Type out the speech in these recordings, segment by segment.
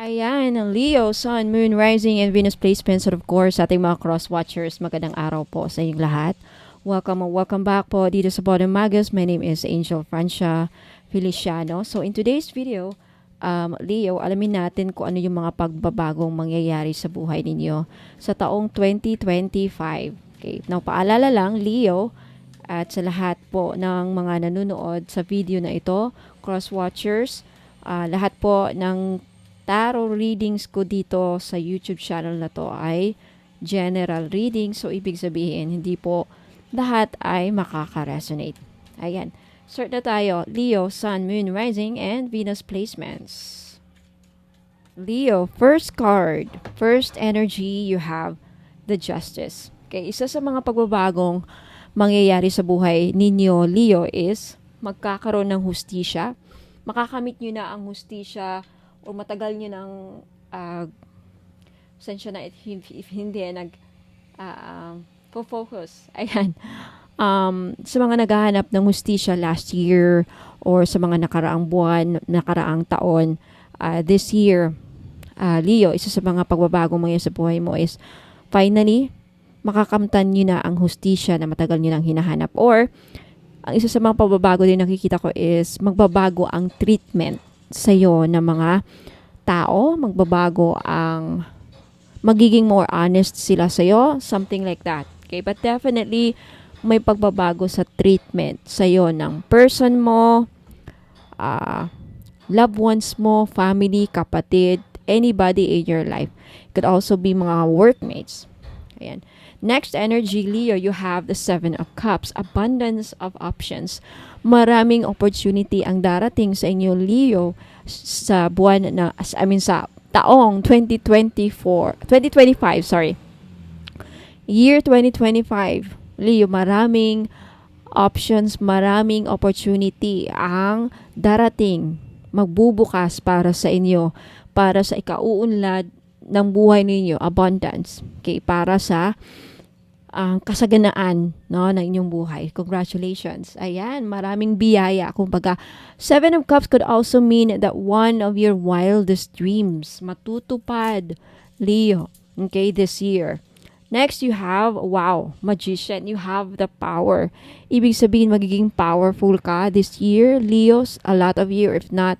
Ayan, Leo, Sun, Moon, Rising, and Venus placements. And of course, sa ating mga cross-watchers, magandang araw po sa inyong lahat. Welcome back po dito sa Bottom Magus. My name is Angel Francia Feliciano. So in today's video, Leo, alamin natin kung ano yung mga pagbabagong mangyayari sa buhay ninyo sa taong 2025. Okay, now paalala lang, Leo, at sa lahat po ng mga nanonood sa video na ito, cross-watchers, lahat po ng tarot readings ko dito sa YouTube channel na to ay general reading. So, ibig sabihin, hindi po lahat ay makaka-resonate. Ayan. Start na tayo. Leo, Sun, Moon, Rising, and Venus placements. Leo, first card. First energy, you have the Justice. Okay, isa sa mga pagbabagong mangyayari sa buhay ninyo, Leo, is magkakaroon ng hustisya. Makakamit nyo na ang hustisya o matagal nyo ng sensya na if hindi focus. Ayan. Sa mga naghahanap ng hustisya last year or sa mga nakaraang buwan, nakaraang taon, this year, Leo, isa sa mga pagbabagong mangyayari sa buhay mo is finally, makakamtan nyo na ang hustisya na matagal nyo nang hinahanap. Or, ang isa sa mga pagbabago din nakikita ko is magbabago ang treatment sa'yo ng mga tao, magbabago ang magiging more honest sila sa'yo, something like that. Okay, but definitely may pagbabago sa treatment sa'yo ng person mo, loved ones mo, family, kapatid, anybody in your life. It could also be mga workmates. Ayan. Next energy, Leo, you have the Seven of Cups, abundance of options. Maraming opportunity ang darating sa inyo, Leo, sa buwan na, sa taong 2025, Year 2025, Leo, maraming options, maraming opportunity ang darating, magbubukas para sa inyo, para sa ikauunlad ng buhay ninyo, abundance. Okay, para sa kasaganaan, no, ng inyong buhay. Congratulations. Ayan, maraming biyaya. Kumbaga, Seven of Cups could also mean that one of your wildest dreams matutupad, Leo, okay, this year. Next, you have, wow, Magician. You have the power. Ibig sabihin, magiging powerful ka this year, Leos. A lot of you, if not,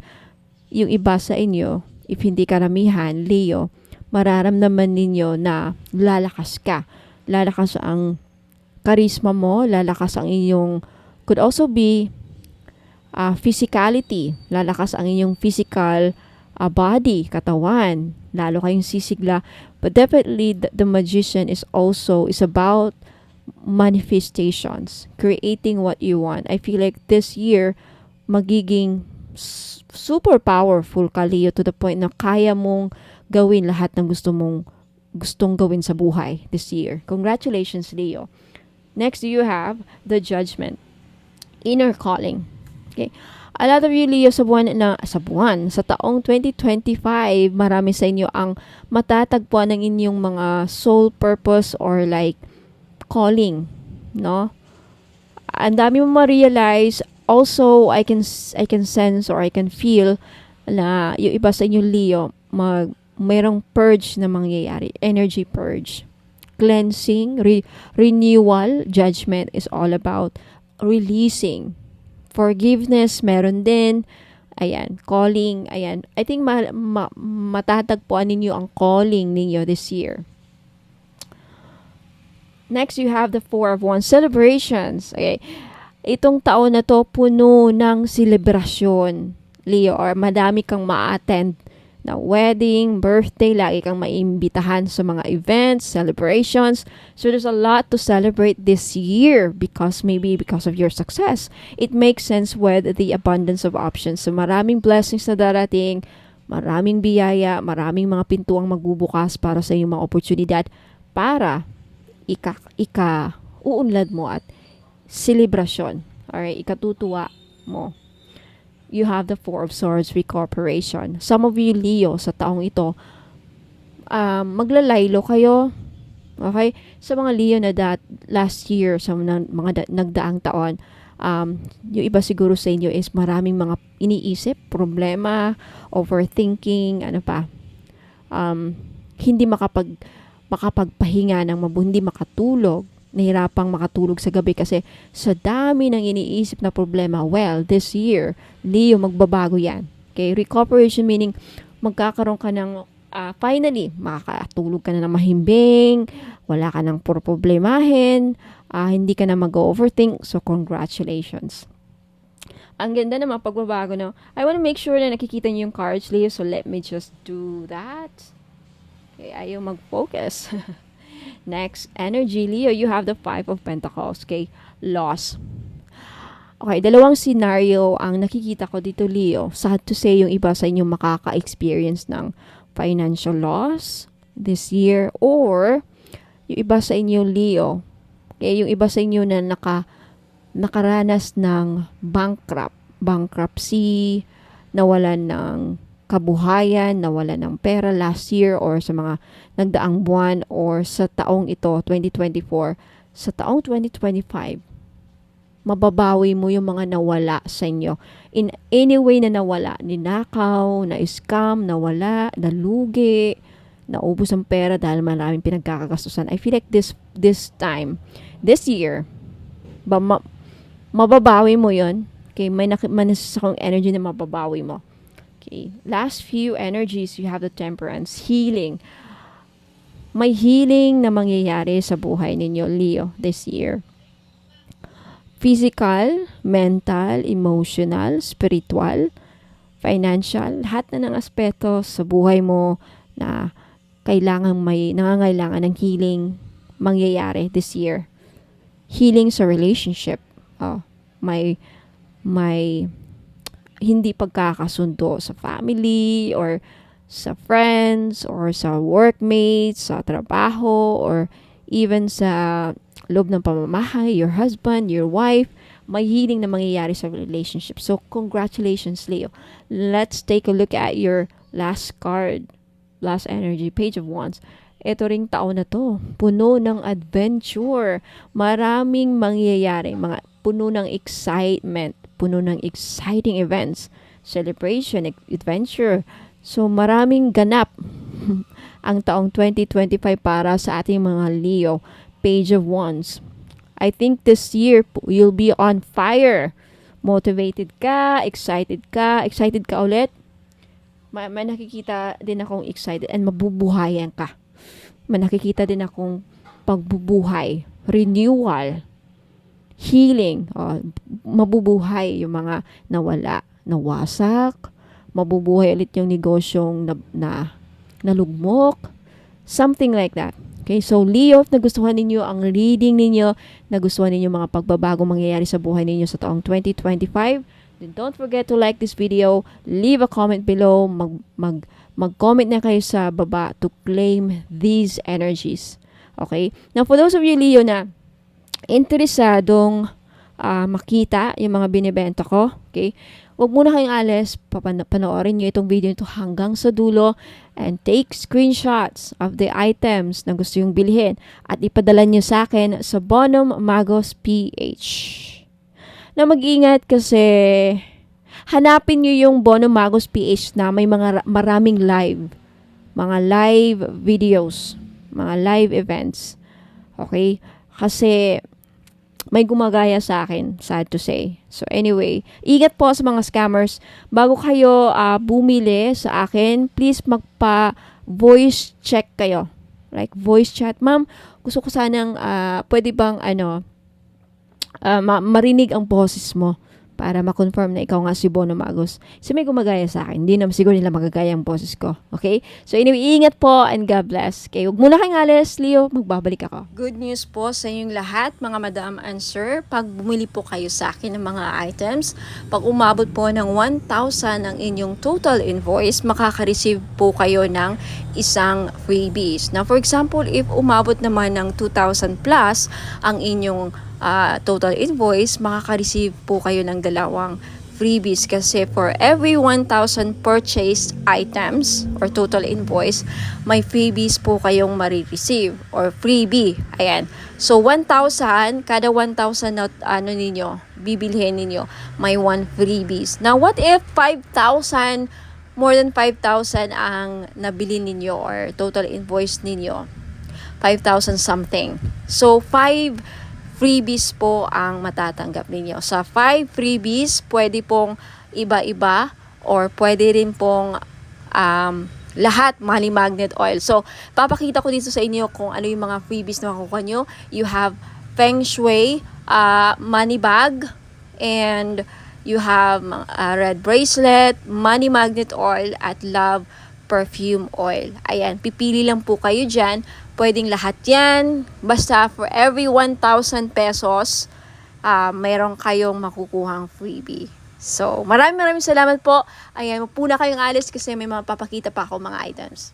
yung iba sa inyo, if hindi karamihan, Leo, mararamdaman ninyo na lalakas ka. Lalakas ang charisma mo, lalakas ang inyong, could also be physicality, lalakas ang inyong physical body, katawan, lalo kayong sisigla. But definitely the Magician is about manifestations, creating what you want. I feel like this year magiging super powerful ka, Leo, to the point na kaya mong gawin lahat ng gustong gawin sa buhay this year. Congratulations, Leo. Next, you have the Judgment. Inner calling. Okay. A lot of you, Leo, sa taong 2025, marami sa inyo ang matatagpuan ng inyong mga soul purpose or like calling, no? Ang dami mo ma-realize. Also, I can sense or I can feel na yung iba sa inyo, Leo, mayroong purge na mangyayari. Energy purge. Cleansing, renewal. Judgment is all about releasing. Forgiveness, meron din. Ayan, calling. Ayan, I think matatagpuan ninyo ang calling ninyo this year. Next, you have the Four of Wands. Celebrations. Okay. Itong taon na to, puno ng selebrasyon, Leo, or madami kang ma-attend na wedding, birthday, lagi kang maimbitahan sa mga events, celebrations. So there's a lot to celebrate this year because of your success. It makes sense with the abundance of options. So maraming blessings na darating, maraming biyaya, maraming mga pintuang magbubukas para sa iyong mga oportunidad para uunlad mo at celebration. Alright, ikatutuwa mo. You have the Four of Swords, recuperation. Some of you, Leo, sa taong ito, maglalaylo kayo. Okay? Sa mga Leo na last year, sa mga nagdaang taon, yung iba siguro sa inyo is maraming mga iniisip, problema, overthinking, ano pa. hindi makapagpahinga ng hindi makatulog, nahirapang makatulog sa gabi kasi sa dami ng iniisip na problema. Well, this year, Leo, magbabago yan. Okay, recuperation meaning magkakaroon ka ng finally, makakatulog ka na ng mahimbing, wala ka nang problemahin, hindi ka na mag-overthink. So, congratulations. Ang ganda naman pagbabago, no? I want to make sure na nakikita niyo yung cards, Leo. So, let me just do that. Okay, ayaw mag-focus. Next, energy, Leo. You have the 5 of Pentacles. Okay, loss. Okay, dalawang scenario ang nakikita ko dito, Leo. Sad to say, yung iba sa inyo makaka-experience ng financial loss this year, or yung iba sa inyo, Leo. Okay, yung iba sa inyo na nakaranas ng bankruptcy, nawalan ng kabuhayan, nawalan ng pera last year or sa mga nagdaang buwan or sa taong ito, 2024, sa taong 2025, mababawi mo yung mga nawala sa inyo. In any way na nawala, ninakaw, na-scam, nawala, nalugi, naubos ang pera dahil maraming pinagkakagastusan. I feel like this year, mababawi mo yun. Okay, may nasis akong energy na mababawi mo. Okay, last few energies, you have the Temperance, healing. May healing na mangyayari sa buhay ninyo, Leo, this year. Physical, mental, emotional, spiritual, financial, lahat na ng aspeto sa buhay mo na nangangailangan ng healing mangyayari this year. Healing sa relationship. May hindi pagkakasundo sa family or sa friends or sa workmates, sa trabaho, or even sa loob ng pamamahay, your husband, your wife, may healing na mangyayari sa relationship. So, congratulations, Leo. Let's take a look at your last card, last energy, Page of Wands. Ito ring taon na to, puno ng adventure. Maraming mangyayari, puno ng excitement, puno ng exciting events, celebration, adventure. So, maraming ganap ang taong 2025 para sa ating mga Leo. Page of Wands. I think this year, you'll be on fire. Motivated ka ulit. May nakikita din akong excited and mabubuhayan ka. May nakikita din akong pagbubuhay, renewal, healing, mabubuhay yung mga nawala, nawasak, mabubuhay ulit yung negosyong nalugmok, something like that. Okay, so Leo, nagustuhan ninyo ang reading ninyo, nagustuhan ninyo mga pagbabago mangyayari sa buhay ninyo sa taong 2025, then don't forget to like this video, leave a comment below, mag-comment na kayo sa baba to claim these energies. Okay, now for those of you, Leo, na interesadong makita yung mga binibenta ko, okay, huwag muna kayong alis, panoorin nyo itong video ito hanggang sa dulo and take screenshots of the items na gusto yung bilhin at ipadala nyo sa akin sa Bonum Magos PH. Na mag-ingat kasi hanapin nyo yung Bonum Magos PH na may maraming mga live videos, mga live events. Okay? Kasi may gumagaya sa akin, sad to say. So anyway, ingat po sa mga scammers. Bago kayo bumili sa akin, please magpa-voice check kayo. Like voice chat. Ma'am, gusto ko sanang pwede bang marinig ang boses mo para ma-confirm na ikaw nga si Bono Magos. So may gumagaya sa akin. Hindi naman siguro nila magagaya ang boses ko. Okay? So anyway, ingat po and God bless. Okay, huwag muna kayong alis, Leo. Magbabalik ako. Good news po sa inyong lahat, mga madam and sir. Pag bumili po kayo sa akin ng mga items, pag umabot po ng 1,000 ang inyong total invoice, makaka-receive po kayo ng isang freebies. Now, for example, if umabot naman ng 2,000 plus ang inyong total invoice, makaka-receive po kayo ng dalawang freebies kasi for every 1,000 purchased items or total invoice, may freebies po kayong marireceive or freebie. Ayan. So, 1,000, kada 1,000 na bibilhin ninyo, may 1 freebies. Now, what if 5,000 more than 5,000 ang nabili ninyo or total invoice ninyo, 5,000 something. So, 5 freebies po ang matatanggap ninyo. Sa 5 freebies, pwede pong iba-iba or pwede rin pong lahat money magnet oil. So, papakita ko dito sa inyo kung ano yung mga freebies na makukuha nyo. You have Feng Shui money bag, and you have red bracelet, money magnet oil, at love perfume oil. Ayan, pipili lang po kayo dyan. Pwedeng lahat yan. Basta for every 1,000 pesos, mayroon kayong makukuhang freebie. So, maraming salamat po. Ayan, mapuna kayong alis kasi may mga papakita pa ako mga items.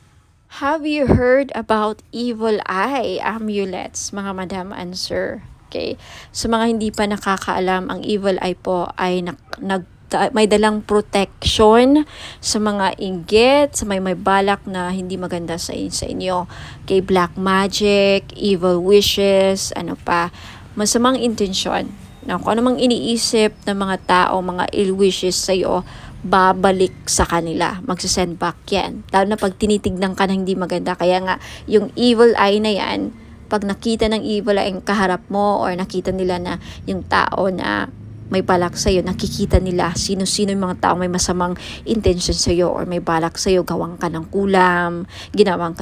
Have you heard about evil eye amulets, mga madam and sir? Okay. Sa mga hindi pa nakakaalam, ang evil eye po ay may dalang protection sa mga inggit, sa may balak na hindi maganda sa inyo. Okay, black magic, evil wishes, ano pa, masamang intensyon. Now, kung ano mang iniisip ng mga tao, mga ill wishes sa'yo, babalik sa kanila. Magsasend back yan. Lalo na pag tinitignan ka na hindi maganda. Kaya nga, yung evil eye na yan, pag nakita ng evil eye ang kaharap mo or nakita nila na yung tao na may balak sa'yo, nakikita nila sino-sino yung mga tao may masamang intention sa'yo or may balak sa'yo, ginawang ka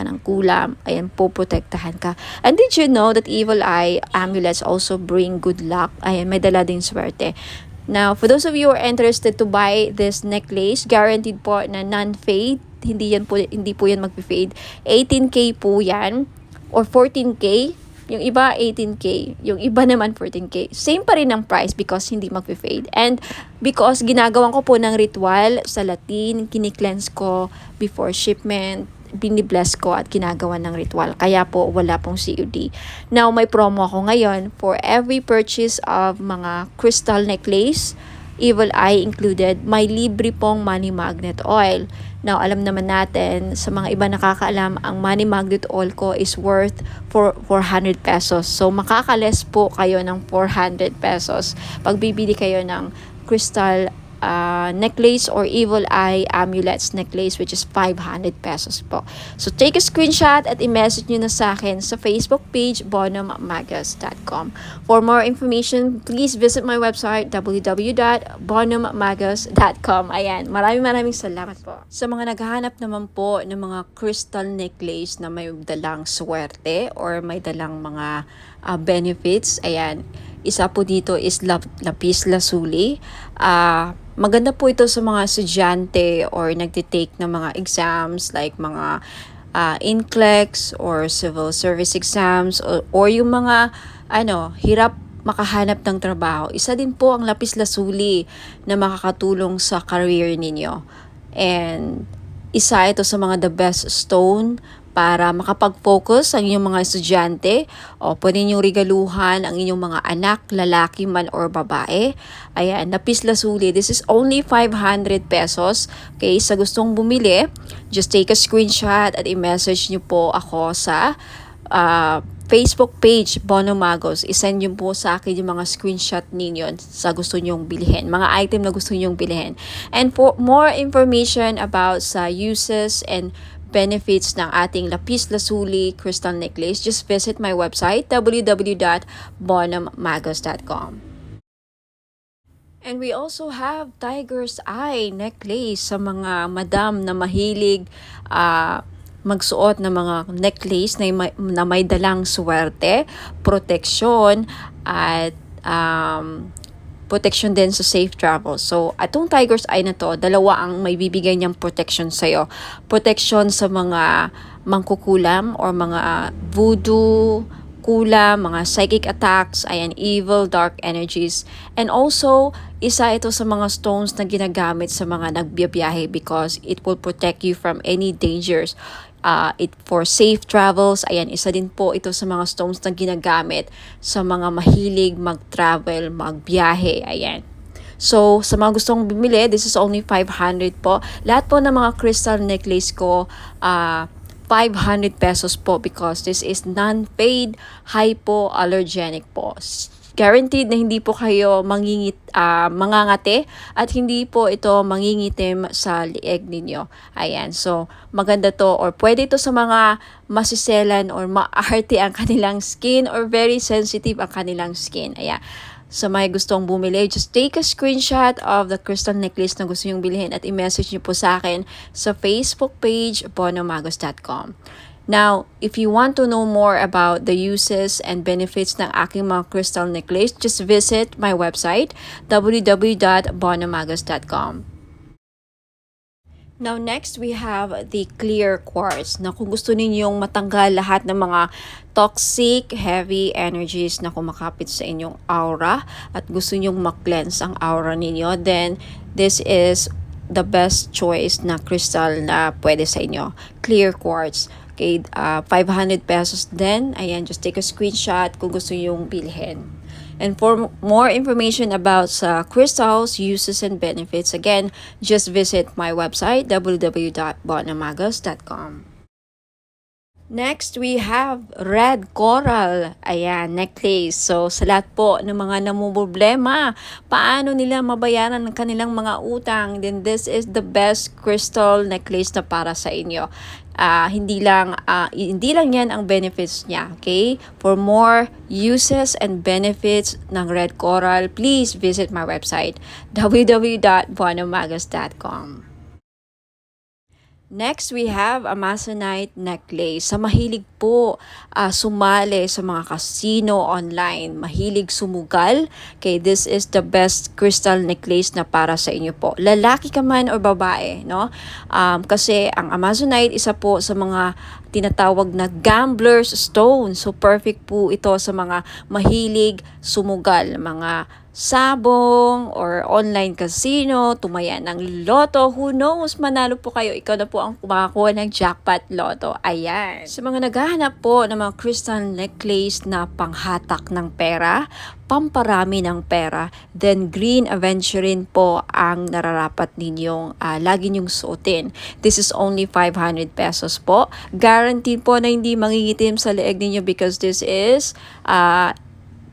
ng kulam, ayan, poprotektahan ka. And did you know that evil eye amulets also bring good luck? Ayan, may dala din swerte. Now, for those of you who are interested to buy this necklace, guaranteed po na non-fade, hindi po yan mag-fade. 18K po yan or 14K. Yung iba 18K, yung iba naman 14K. Same pa rin ang price because hindi mag-fade. And because ginagawan ko po ng ritual sa Latin, kini-cleanse ko before shipment, binibless ko at ginagawa ng ritual. Kaya po wala pong COD. Now may promo ako ngayon for every purchase of mga crystal necklace, evil eye included, may libre pong money magnet oil. Now, alam naman natin, sa mga iba nakakaalam, ang money magnet oil ko is worth 400 pesos. So, makakales po kayo ng 400 pesos pag bibili kayo ng crystal necklace or evil eye amulets necklace, which is 500 pesos po. So, take a screenshot at i-message nyo na sa akin sa Facebook page, bonummagus.com. For more information, please visit my website, www.bonummagus.com. Ayan, maraming salamat po. Sa mga naghahanap naman po ng mga crystal necklace na may dalang swerte or may dalang mga benefits, ayan, isa po dito is lapis lazuli. Maganda po ito sa mga estudyante or nagtitake ng mga exams like mga NCLEX or civil service exams or yung mga hirap makahanap ng trabaho. Isa din po ang lapis lazuli na makakatulong sa career ninyo. And isa ito sa mga the best stone para makapag-focus ang inyong mga estudyante o pwede niyong regaluhan ang inyong mga anak, lalaki man or babae. Ayan, lapis lazuli. This is only 500 pesos. Okay, sa gustong bumili, just take a screenshot at i-message niyo po ako sa Facebook page, Bono Magos. I-send niyo po sa akin yung mga screenshot ninyo sa gusto nyong bilhin. Mga item na gusto nyong bilhin. And for more information about sa uses and benefits ng ating lapis lazuli crystal necklace, just visit my website, www.bonummagus.com. And we also have tiger's eye necklace sa mga madam na mahilig magsuot ng mga necklace na may dalang swerte, proteksyon, at protection din sa safe travel. So, atong tiger's eye na to, dalawa ang may bibigay niyang protection sa'yo. Protection sa mga mangkukulam or mga voodoo, kulam, mga psychic attacks, ayan, evil, dark energies. And also, isa ito sa mga stones na ginagamit sa mga nagbiyabiyahe because it will protect you from any dangers. For safe travels, ayan, isa din po ito sa mga stones na ginagamit sa mga mahilig mag-travel, magbiyahe, ayan. So, sa mga gustong bumili, this is only 500 po. Lahat po ng mga crystal necklace ko, 500 pesos po because this is non-fade, hypoallergenic po. Guaranteed na hindi po kayo mangangati at hindi po ito mangingitim sa lieg ninyo. Ayan, so maganda to or pwede to sa mga masiselan or maarte ang kanilang skin or very sensitive ang kanilang skin. Ayan. Sa may gustong bumili, just take a screenshot of the crystal necklace na gusto nyong bilhin at i-message nyo po sa akin sa Facebook page bonomagos.com. Now, if you want to know more about the uses and benefits ng aking mga crystal necklace, just visit my website, www.bonomagos.com. Now, next, we have the clear quartz na kung gusto ninyong matanggal lahat ng mga toxic, heavy energies na kumakapit sa inyong aura at gusto nyong ma-cleanse ang aura ninyo, then this is the best choice na crystal na pwede sa inyo. Clear quartz. Okay, 500 pesos din. Ayan, just take a screenshot kung gusto yung bilhin. And for more information about crystals, uses, and benefits, again, just visit my website, www.bonomagos.com. Next, we have red coral. Ayan, necklace. So, sa lahat po ng mga namumroblema, paano nila mabayaran ng kanilang mga utang, then this is the best crystal necklace na para sa inyo. Hindi lang yan ang benefits niya, okay? For more uses and benefits ng red coral, please visit my website, www.bonomagos.com. Next, we have Amazonite necklace. Sa mahilig po sumali sa mga casino online, mahilig sumugal, okay, this is the best crystal necklace na para sa inyo po. Lalaki ka man o babae, no? Kasi ang Amazonite, isa po sa mga tinatawag na gambler's stone. So, perfect po ito sa mga mahilig sumugal, mga sabong or online casino, tumaya ng loto, who knows, manalo po kayo, ikaw na po ang kumakakuha ng jackpot loto. Ayan. Sa mga naghahanap po ng mga crystal necklace na panghatak ng pera, pamparami ng pera, then green aventurine po ang nararapat ninyong lagi nyong suotin. This is only 500 pesos po. Guaranteed po na hindi mangingitim sa leeg ninyo because this is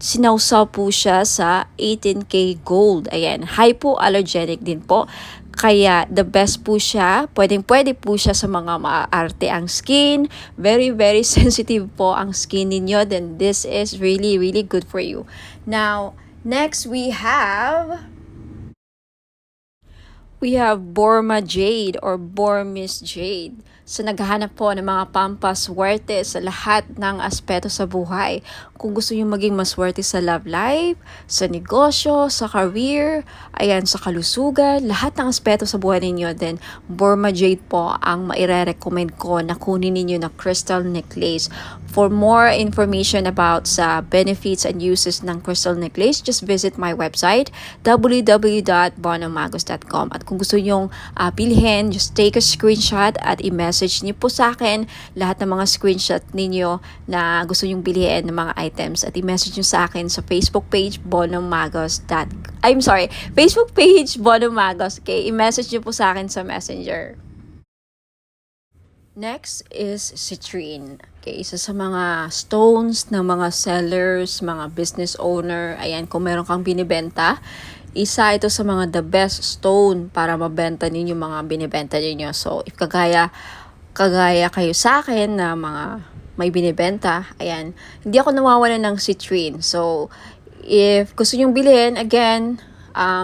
sinawsaw po siya sa 18K gold. Ayan, hypoallergenic din po. Kaya the best po siya, pwede po siya sa mga maarte ang skin, very very sensitive po ang skin ninyo, then this is really really good for you. Now, next we have Burma Jade or Burmese Jade. So, naghahanap po ng mga pampaswerte sa lahat ng aspeto sa buhay. Kung gusto nyo maging maswerte sa love life, sa negosyo, sa career, ayan, sa kalusugan, lahat ng aspeto sa buhay ninyo, then Burma Jade po ang maire-recommend ko na kunin ninyo na crystal necklace. For more information about sa benefits and uses ng crystal necklace, just visit my website, www.bonomagos.com. At kung gusto nyong bilhin, just take a screenshot at i-message niyo po sa akin lahat ng mga screenshot ninyo na gusto nyong bilhin ng mga items at i-message niyo sa akin sa Facebook page Facebook page Bonomagos. Okay, i-message niyo po sa akin sa Messenger. Next is citrine. Okay, isa sa mga stones ng mga sellers, mga business owner. Ayan, kung meron kang binibenta, isa ito sa mga the best stone para mabenta ninyo mga binibenta ninyo. So, if kagaya kayo sa akin na mga may binibenta, ayan, hindi ako nawawalan ng citrine. So, if gusto nyong bilhin, again,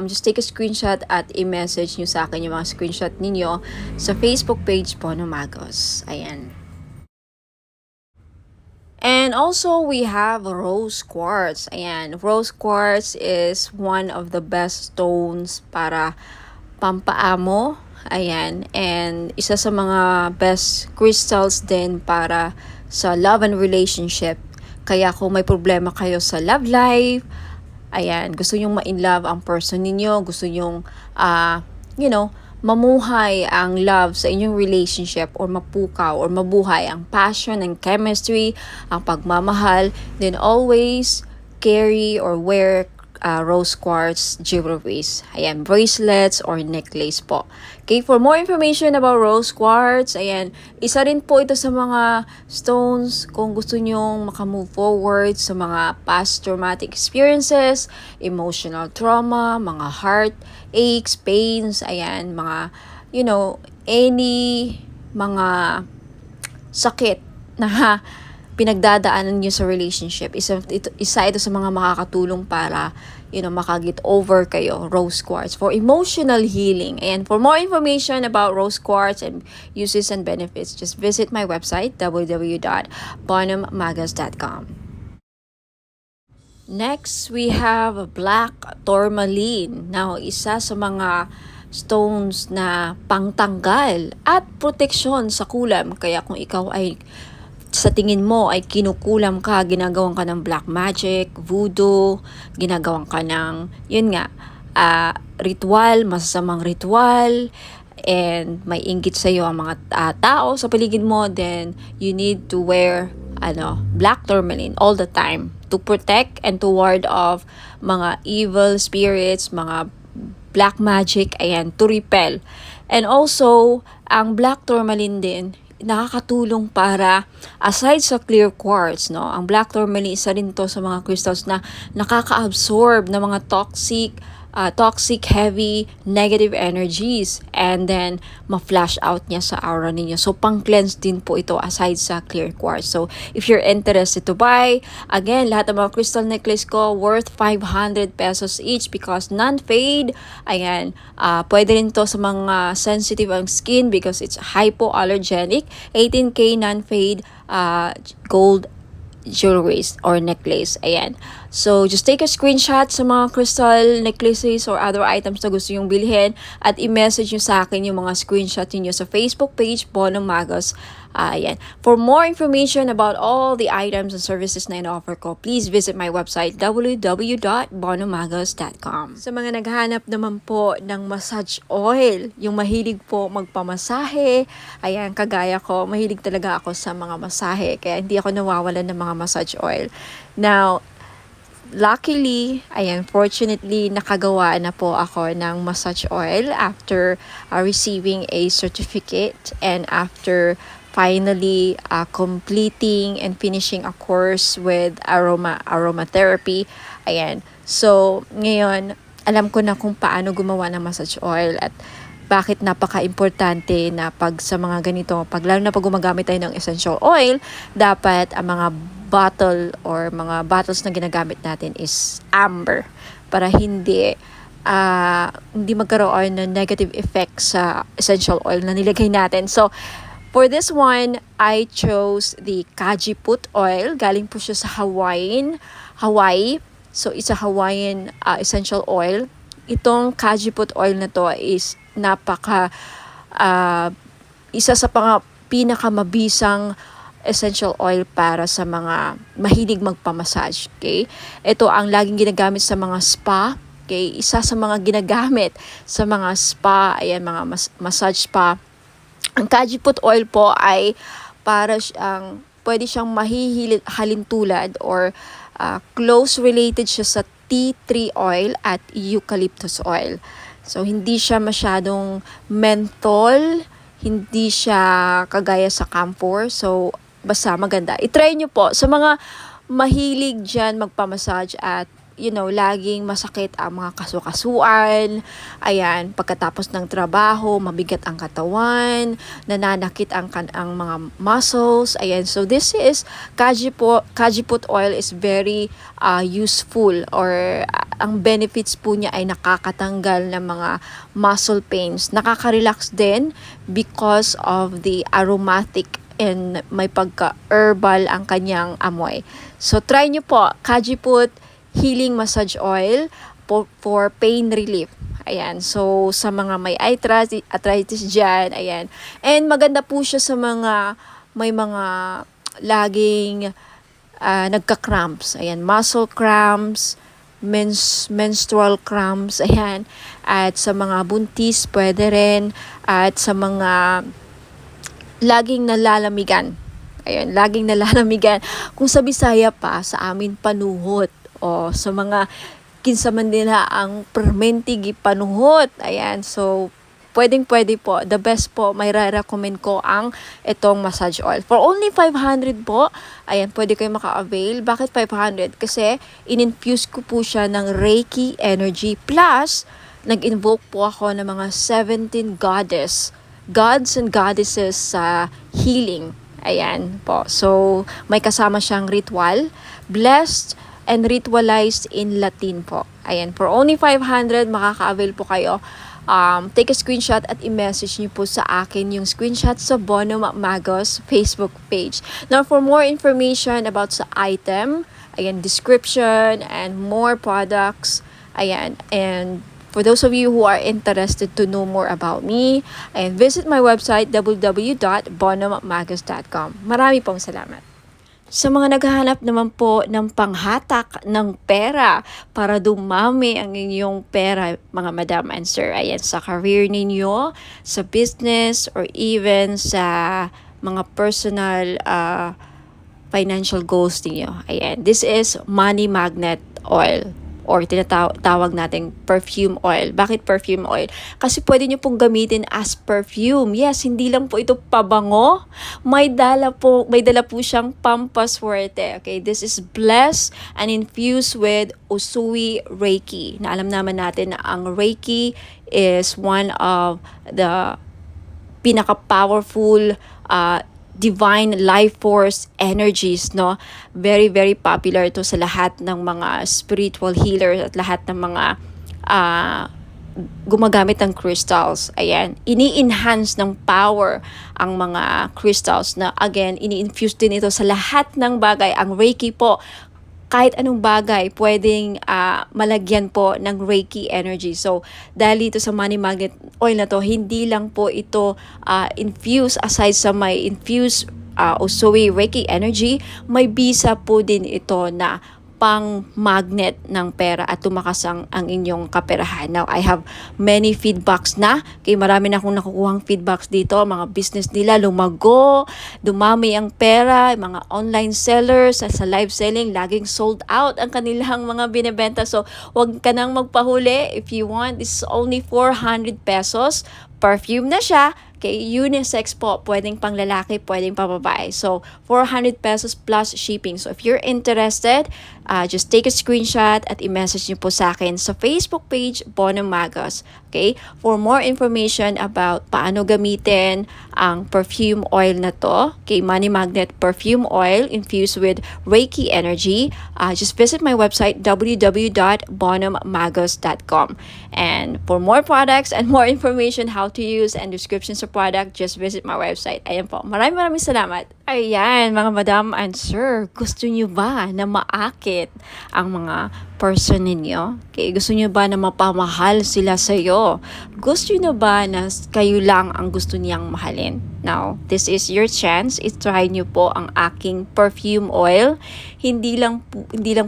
just take a screenshot at i-message nyo sa akin yung mga screenshot ninyo sa Facebook page Bonomagos. Ayan. And also, we have rose quartz. Ayan, rose quartz is one of the best stones para pampaamo. Ayan, and isa sa mga best crystals din para sa love and relationship. Kaya kung may problema kayo sa love life, ayan, gusto nyong ma-in-love ang person ninyo, gusto nyong, mamuhay ang love sa inyong relationship or mapukaw or mabuhay ang passion and chemistry, ang pagmamahal, then always carry or wear rose quartz jewelries. Ayan, bracelets or necklace po. Okay, for more information about rose quartz, ayan, isa rin po ito sa mga stones kung gusto nyong makamove forward sa mga past traumatic experiences, emotional trauma, mga heart aches, pains, ayan, mga, any mga sakit na pinagdadaanan nyo sa relationship. Isa ito sa mga makakatulong para, makaget over kayo, rose quartz, for emotional healing. And for more information about rose quartz and uses and benefits, just visit my website, www.bonhammagas.com. Next, we have black tourmaline. Now, isa sa mga stones na pangtanggal at proteksyon sa kulam. Kaya kung ikaw ay sa tingin mo ay kinukulam ka, ginagawan ka ng black magic, voodoo, ginagawan ka ng, ritual, masasamang ritual, and may inggit sa iyo ang mga tao sa paligid mo, then you need to wear black tourmaline all the time to protect and to ward off mga evil spirits, mga black magic, ayan, to repel. And also, ang black tourmaline din, nakakatulong para, aside sa clear quartz, ang black tourmaline, isa rin to sa mga crystals na nakaka-absorb ng mga toxic, heavy, negative energies, and then ma-flash out niya sa aura ninyo. So, pang-cleanse din po ito aside sa clear quartz. So, if you're interested to buy, again, lahat ng mga crystal necklace ko worth 500 pesos each because non-fade. Ayan, pwede rin to sa mga sensitive ang skin because it's hypoallergenic. 18K non-fade gold jewelries or necklace. Ayan. So, just take a screenshot sa mga crystal necklaces or other items na gusto yung bilhin at i-message nyo sa akin yung mga screenshot niyo sa Facebook page, Bonham Magos. Ayan. For more information about all the items and services na in-offer ko, please visit my website, www.bonhammagos.com. Sa mga naghahanap naman po ng massage oil, yung mahilig po magpamasahe, ayan, kagaya ko, mahilig talaga ako sa mga masahe, kaya hindi ako nawawalan ng mga massage oil. Now, luckily, fortunately, nakagawa na po ako ng massage oil after receiving a certificate and after finally completing and finishing a course with aromatherapy. Ayan. So, ngayon, alam ko na kung paano gumawa ng massage oil at bakit napaka-importante na pag sa mga ganito, lalo na pag gumagamit tayo ng essential oil, dapat ang mga bottle or mga bottles na ginagamit natin is amber para hindi magkaroon ng negative effect sa essential oil na nilagay natin. So, for this one, I chose the Kajiput oil. Galing po siya sa Hawaii. So, it's a Hawaiian essential oil. Itong Kajiput oil na to is isa sa pinakamabisang essential oil para sa mga mahilig magpamassage. Okay? Ito ang laging ginagamit sa mga spa. Okay? Isa sa mga ginagamit sa mga spa, ayan, mga massage spa. Ang Kajiput oil po ay pwede siyang mahihalintulad or close related siya sa tea tree oil at eucalyptus oil. So, hindi siya masyadong menthol, hindi siya kagaya sa camphor. So, basta maganda. I-try nyo po sa mga mahilig dyan magpamassage at laging masakit ang mga kasukasuan. Ayan, pagkatapos ng trabaho, mabigat ang katawan, nananakit ang mga muscles. Ayan, so this is Kajiput oil is very useful or ang benefits po niya ay nakakatanggal ng mga muscle pains. Nakaka-relax din because of the aromatic and may pagka-herbal ang kanyang amoy. So try nyo po, Kajiput healing massage oil for pain relief. Ayan. So, sa mga may arthritis dyan, ayan. And maganda po siya sa may mga laging nagka-cramps. Ayan. Muscle cramps, menstrual cramps, ayan. At sa mga buntis, pwede rin. At sa mga laging nalalamigan. Ayan. Laging nalalamigan. Kung sa Bisaya pa, sa amin panuhot. O sa mga kinsa man nila ang permenti gipanuhot. Ayan, so pwede po. The best po, may recommend ko ang itong massage oil. For only 500 po, ayan, pwede kayo maka-avail. Bakit 500? Kasi in-infuse ko po siya ng Reiki energy. Plus, nag-invoke po ako ng mga 17 gods and goddesses sa healing. Ayan po. So, may kasama siyang ritual. Blessed and ritualized in Latin po. Ayan, for only 500, makaka-avail po kayo. Take a screenshot at i-message niyo po sa akin yung screenshot sa Bono Magos Facebook page. Now, for more information about sa item, ayan, description, and more products, ayan, and for those of you who are interested to know more about me, ayan, visit my website, www.bonomagos.com. Marami pong salamat. Sa mga naghahanap naman po ng panghatak ng pera para dumami ang inyong pera, mga madam and sir, ayan, sa career ninyo, sa business, or even sa mga personal financial goals ninyo. Ayan, this is money magnet oil, or tinatawag nating perfume oil. Bakit perfume oil? Kasi pwede nyo pong gamitin as perfume. Yes, hindi lang po ito pabango. May dala po siyang pampaswerte. Okay, this is blessed and infused with Usui Reiki. Na alam naman natin na ang Reiki is one of the pinaka-powerful divine life force energies, no? Very, very popular to sa lahat ng mga spiritual healers at lahat ng mga gumagamit ng crystals. Ayan, ini-enhance ng power ang mga crystals na, again, ini-infuse din ito sa lahat ng bagay. Ang Reiki po, kahit anong bagay, pwedeng malagyan po ng Reiki energy. So, dahil dito sa money magnet oil na to, hindi lang po ito infuse, aside sa may infuse Usui Reiki energy, may bisa po din ito na pang magnet ng pera at tumakas ang inyong kaperahan. Now, I have many feedbacks na. Kaya marami na akong nakukuhang feedbacks dito. Mga business nila lumago, dumami ang pera, mga online sellers sa live selling, laging sold out ang kanilang mga binebenta. So, wag ka nang magpahuli. If you want, this is only 400 pesos. Perfume na siya. Okay, unisex po, pwedeng pang lalaki, pwedeng pang babae. So, 400 pesos plus shipping. So, if you're interested, just take a screenshot at i-message niyo po sa akin sa Facebook page, Bono Magos. Okay, for more information about paano gamitin ang perfume oil na to, okay, Money Magnet Perfume Oil infused with Reiki energy, just visit my website, www.bonomagos.com. And for more products and more information how to use and descriptions of product, just visit my website. Ayan po. Maraming salamat. Ayan, mga madam and sir, gusto nyo ba na maakit ang mga person ninyo? Okay, gusto nyo ba na mapamahal sila sa'yo? Gusto nyo ba na kayo lang ang gusto niyang mahalin? Now, this is your chance. I-try nyo po ang aking perfume oil. Hindi lang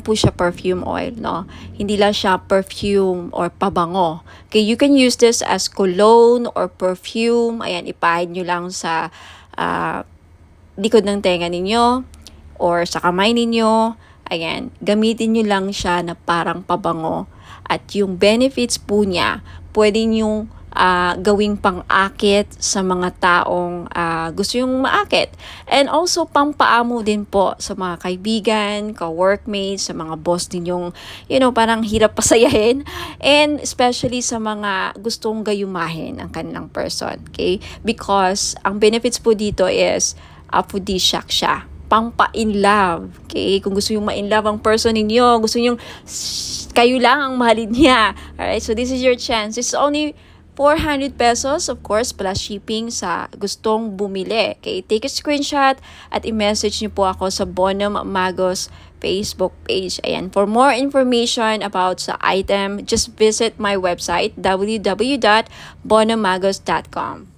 po siya perfume oil, no? Hindi lang siya perfume or pabango. Okay, you can use this as cologne or perfume. Ayan, ipahid nyo lang sa likod ng tenga ninyo or sa kamay ninyo. Ayan, gamitin nyo lang siya na parang pabango. At yung benefits po niya, pwede nyo gawing pang-akit sa mga taong gusto yung maakit. And also, pampaamo din po sa mga kaibigan, ka-workmates, sa mga boss ninyong, parang hirap pasayahin. And especially sa mga gustong gayumahin ang kanilang person. Okay? Because ang benefits po dito is aphrodisiac siya. Pampa-in love. Okay? Kung gusto yung ma-in love ang person ninyo, gusto yung kayo lang ang mahalin niya. Alright? So, this is your chance. It's only 400 pesos, of course, plus shipping sa gustong bumili. Okay? Take a screenshot at i-message niyo po ako sa Bono Magos Facebook page. Ayan. For more information about sa item, just visit my website, www.bonomagos.com.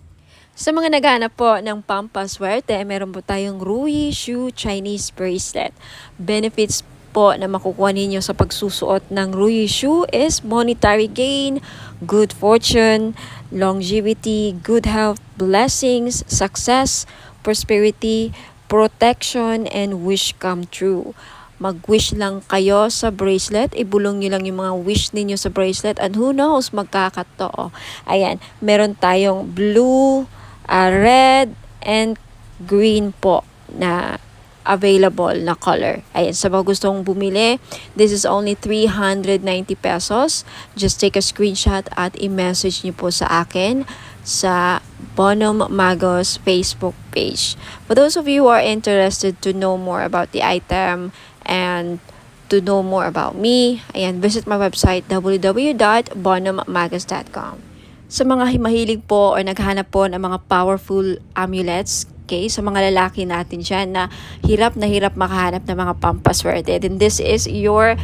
Sa mga naghahanap po ng pampaswerte, meron po tayong Rui Shu Chinese Bracelet. Benefits po na makukuha ninyo sa pagsusuot ng Rui Shu is monetary gain, good fortune, longevity, good health, blessings, success, prosperity, protection, and wish come true. Mag-wish lang kayo sa bracelet. Ibulong nyo lang yung mga wish ninyo sa bracelet. And who knows, magkakatotoo. Ayan, meron tayong blue, red, and green po na available na color. Ayan, sa mga gustong bumili, this is only 390 pesos. Just take a screenshot at i-message niyo po sa akin sa Bonum Magos Facebook page. For those of you who are interested to know more about the item and to know more about me, ayan, visit my website www.bonummagos.com. Sa mga mahilig po or naghahanap po ng mga powerful amulets, okay, sa mga lalaki natin dyan na hirap makahanap ng mga pampaswerte, then this is your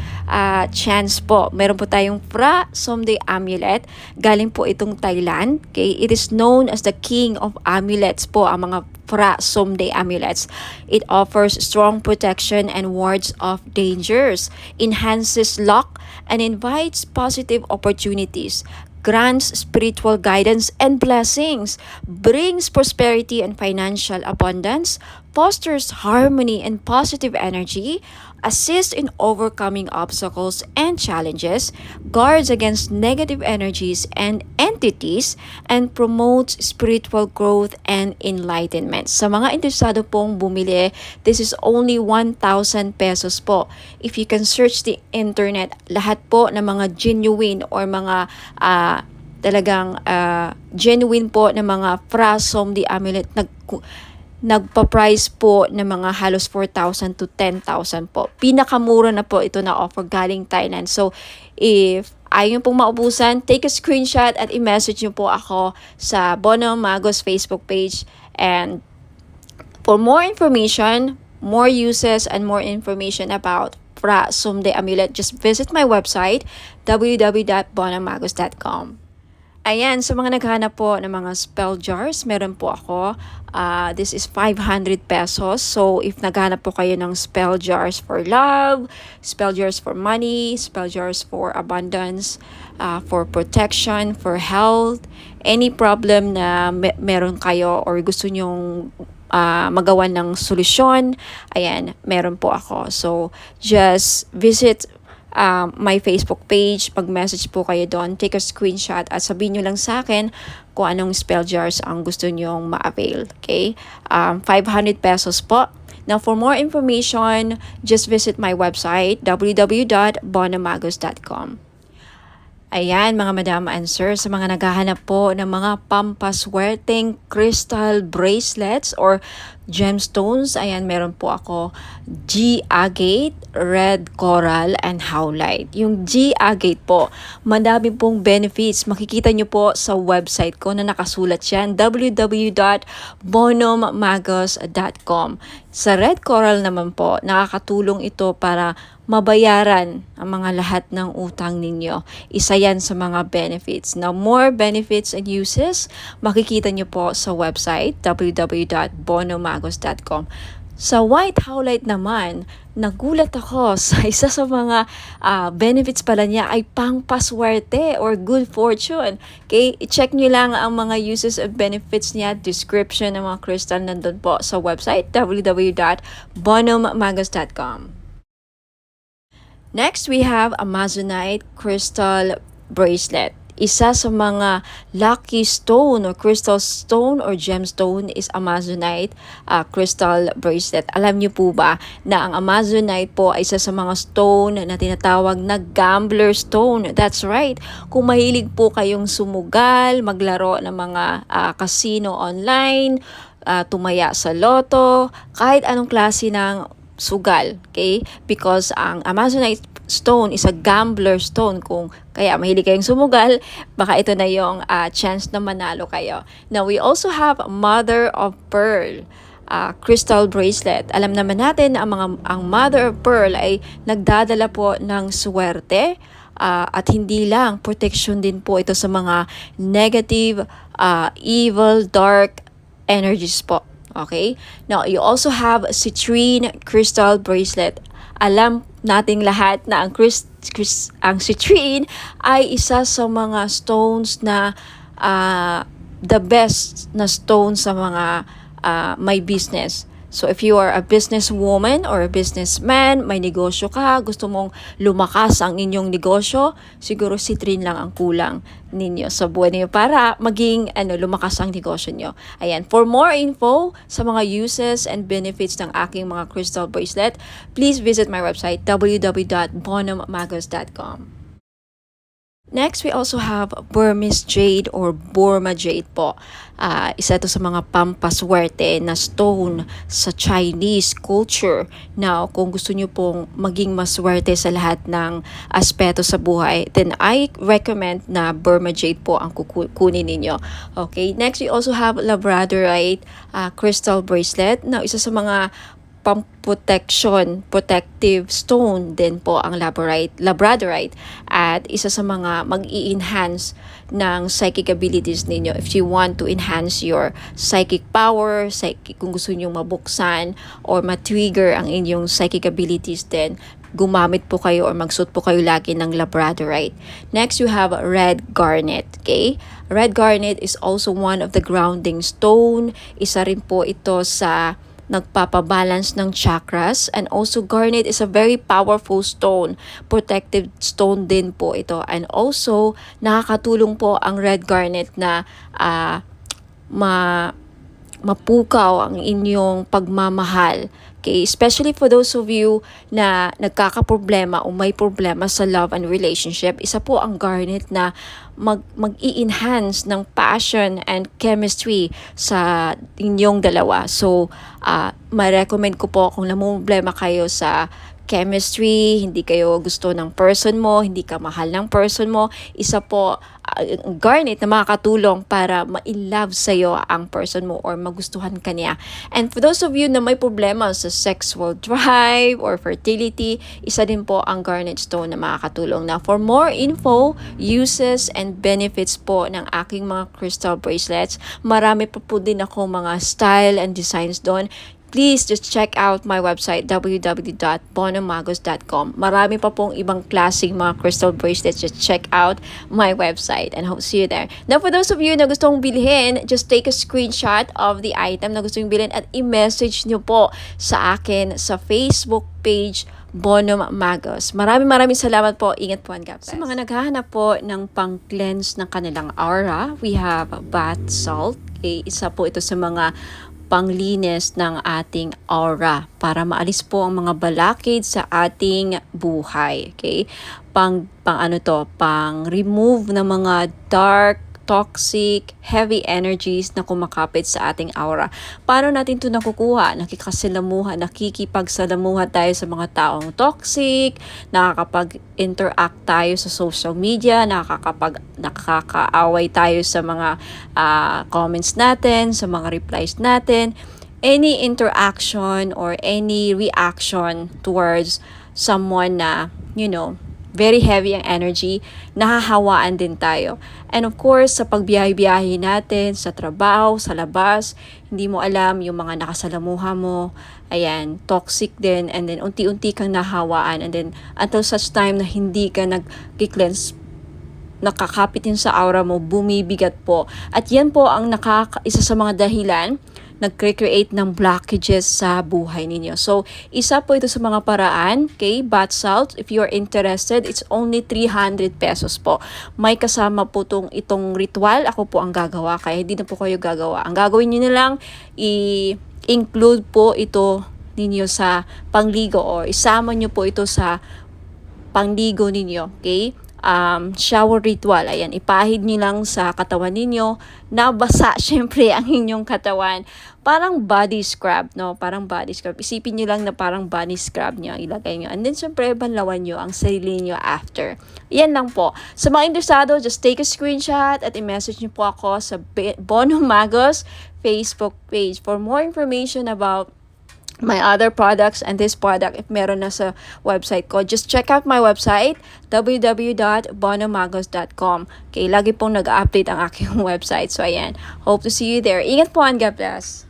chance po. Meron po tayong Phra Somday Amulet. Galing po itong Thailand. Okay? It is known as the king of amulets po, ang mga Phra Somday Amulets. It offers strong protection and wards off dangers, enhances luck, and invites positive opportunities, grants spiritual guidance and blessings, brings prosperity and financial abundance, fosters harmony and positive energy, assists in overcoming obstacles and challenges, guards against negative energies and entities, and promotes spiritual growth and enlightenment. Sa mga interesado pong bumili, this is only 1,000 pesos po. If you can search the internet, lahat po ng mga genuine or mga talagang genuine po ng mga Phra Somday Amulet nagpa-price po ng mga halos 4,000 to 10,000 po. Pinakamura na po ito na offer galing Thailand. So, if ayaw pong maubusan, take a screenshot at i-message nyo po ako sa Bonum Magos Facebook page. And for more information, more uses, and more information about Phra Somday Amulet, just visit my website www.bonummagos.com. Ayan, sa mga naghahanap po ng mga spell jars, meron po ako. This is 500 pesos. So, if naghahanap po kayo ng spell jars for love, spell jars for money, spell jars for abundance, for protection, for health, any problem na meron kayo or gusto nyong magawa ng solusyon, ayan, meron po ako. So, just visit my Facebook page, pag-message po kayo doon, take a screenshot at sabihin nyo lang sa akin kung anong spell jars ang gusto nyong ma-avail. Okay? 500 pesos po. Now, for more information, just visit my website, www.bonummagos.com. Ayan, mga madam and sir, sa mga naghahanap po ng mga pampaswerteng crystal bracelets or gemstones, ayan, meron po ako G-agate, red coral, and howlite. Yung G-agate po, madami pong benefits. Makikita nyo po sa website ko na nakasulat yan, www.bonummagos.com. Sa red coral naman po, nakakatulong ito para mabayaran ang mga lahat ng utang ninyo. Isa yan sa mga benefits. Now, more benefits and uses, makikita nyo po sa website www.bonummagos.com. Sa white howlite naman, nagulat ako sa isa sa mga benefits pala niya ay pangpaswerte or good fortune. Okay, i-check nyo lang ang mga uses and benefits niya, description ng mga crystal nandun po sa website www.bonummagos.com. Next, we have Amazonite crystal bracelet. Isa sa mga lucky stone or crystal stone or gemstone is Amazonite crystal bracelet. Alam niyo po ba na ang Amazonite po ay isa sa mga stone na tinatawag na gambler stone? That's right. Kung mahilig po kayong sumugal, maglaro ng mga casino online, tumaya sa loto, kahit anong klase ng sugal, okay? Because ang Amazonite stone is a gambler stone. Kung kaya mahilig kayong sumugal, baka ito na yung chance na manalo kayo. Now, we also have Mother of Pearl crystal bracelet. Alam naman natin na ang Mother of Pearl ay nagdadala po ng swerte at hindi lang, protection din po ito sa mga negative, evil, dark energies po. Okay? Now, you also have citrine crystal bracelet. Alam nating lahat na ang citrine ay isa sa mga stones na the best na stone sa mga may business. So if you are a businesswoman or a businessman, may negosyo ka, gusto mong lumakas ang inyong negosyo, siguro citrine lang ang kulang ninyo sa buhay niyo para maging lumakas ang negosyo niyo. Ayan, for more info sa mga uses and benefits ng aking mga crystal bracelet, please visit my website www.bonhommagos.com. Next, we also have Burmese Jade or Burma Jade po. Isa ito sa mga pampaswerte na stone sa Chinese culture. Now, kung gusto nyo pong maging maswerte sa lahat ng aspeto sa buhay, then I recommend na Burma Jade po ang kukunin ninyo. Okay, next we also have Labradorite crystal bracelet. Now, isa sa mga protective stone din po ang Labradorite at isa sa mga mag-i-enhance ng psychic abilities ninyo if you want to enhance your psychic power, kung gusto niyo mabuksan or ma-trigger ang inyong psychic abilities din, gumamit po kayo or magsuot po kayo lagi ng Labradorite. Next, you have red garnet. Okay? Red garnet is also one of the grounding stone. Isa rin po ito sa nagpapabalance ng chakras, and also garnet is a very powerful stone, protective stone din po ito, and also nakakatulong po ang red garnet na mapukaw ang inyong pagmamahal. Okay, especially for those of you na nagkakaproblema o may problema sa love and relationship, isa po ang garnet na mag-i-enhance ng passion and chemistry sa inyong dalawa. So, ma-recommend ko po kung namumblema kayo sa chemistry, hindi kayo gusto ng person mo, hindi ka mahal ng person mo, isa po garnet na makakatulong para ma-in-love sa'yo ang person mo or magustuhan ka niya. And for those of you na may problema sa sexual drive or fertility, isa din po ang garnet stone na makakatulong. Now, for more info, uses, and benefits po ng aking mga crystal bracelets, marami pa po din ako mga style and designs doon. Please just check out my website www.bonhommagos.com. Marami pa pong ibang klaseng mga crystal bracelets. Just check out my website and hope to see you there. Now, for those of you na gustong bilhin, just take a screenshot of the item na gusto nyo bilhin at i-message nyo po sa akin sa Facebook page Bonhomme Magos. Maraming salamat po. Ingat po and God bless. Sa mga naghahanap po ng pang-cleanse ng kanilang aura, we have bath salt. Okay, isa po ito sa mga panglinis ng ating aura para maalis po ang mga balakid sa ating buhay. Okay? Pang remove ng mga dark, toxic, heavy energies na kumakapit sa ating aura. Paano natin ito nakukuha? Nakikipagsalamuha tayo sa mga taong toxic, nakakapag-interact tayo sa social media, nakakaaway tayo sa mga comments natin, sa mga replies natin. Any interaction or any reaction towards someone na, very heavy ang energy, nahahawaan din tayo. And of course, sa pagbiyahe-biyahe natin, sa trabaho, sa labas, hindi mo alam yung mga nakasalamuha mo, ayan, toxic din, and then unti-unti kang nahawaan, and then until such time na hindi ka nag-cleanse, nakakapit din sa aura mo, bumibigat po. At yan po ang isa sa mga dahilan nag-create ng blockages sa buhay ninyo. So, isa po ito sa mga paraan, okay, bath salt. If you're interested, it's only 300 pesos po. May kasama po itong ritual. Ako po ang gagawa, kaya hindi na po kayo gagawa. Ang gagawin nyo na lang, i-include po ito ninyo sa pangligo or isama nyo po ito sa pangligo ninyo, okay? Shower ritual. Ayan, ipahid nyo lang sa katawan ninyo. Nabasa, syempre, ang inyong katawan. Parang body scrub, no? Parang body scrub. Isipin nyo lang na parang body scrub nyo. Ilagay nyo. And then, syempre, banlawan nyo ang sarili nyo after. Yan lang po. Sa mga interesado, just take a screenshot at i-message nyo po ako sa Bonhomme Magos Facebook page. For more information about my other products and this product, if meron na sa website ko, just check out my website www.bonhommagos.com. Okay, lagi pong nag-update ang aking website. So, ayan. Hope to see you there. Ingat po and God bless.